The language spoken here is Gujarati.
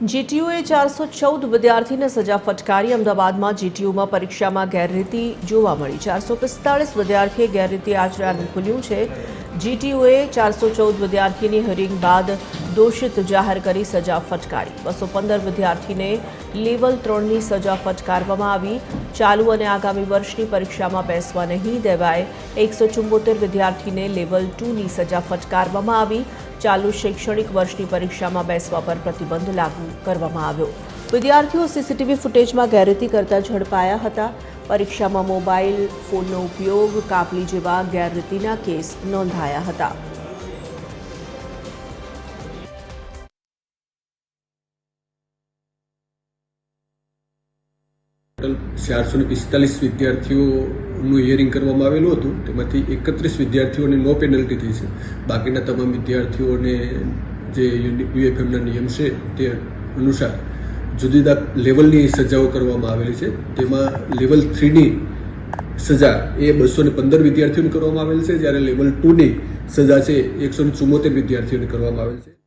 જીટીયુએ 414 વિદ્યાર્થીને સજા ફટકારી. અમદાવાદમાં જીટીયુમાં પરીક્ષામાં ગેરરીતિ જોવા મળી. 445 વિદ્યાર્થીએ ગેરરીતિ આચર્યાનું ખુલ્યું છે. જીટીયુએ 414 વિદ્યાર્થીની હિયરિંગ બાદ દોષિત જાહેર કરી સજા ફટકારી. 215 વિદ્યાર્થીને લેવલ 3ની સજા ફટકારવામાં આવી. ચાલુ અને આગામી વર્ષની પરીક્ષામાં બેસવા નહીં દેવાય. 174 વિદ્યાર્થીને લેવલ 2ની સજા ફટકારવામાં આવી. ચાલુ શૈક્ષણિક વર્ષની પરીક્ષામાં બેસવા પર પ્રતિબંધ લાગુ કરવામાં આવ્યો. વિદ્યાર્થીઓ સીસીટીવી ફૂટેજમાં ગેરરીતિ કરતા ઝડપાયા હતા. પરીક્ષામાં મોબાઈલ ફોનનો ઉપયોગ, કાપલી જેવા ગેરરીતિના કેસ નોંધાયા હતા. ટોટલ 445 વિદ્યાર્થીઓનું હિયરિંગ કરવામાં આવેલું હતું. તેમાંથી 31 વિદ્યાર્થીઓને નો પેનલ્ટી થઈ છે. બાકીના તમામ વિદ્યાર્થીઓને જે યુએફએમના નિયમ છે તે અનુસાર જુદી જુદા લેવલની સજાઓ કરવામાં આવેલી છે. તેમાં લેવલ 3ની સજા એ 215 વિદ્યાર્થીઓને કરવામાં આવેલ છે, જ્યારે લેવલ 2ની સજા છે 174 વિદ્યાર્થીઓને કરવામાં આવેલ છે.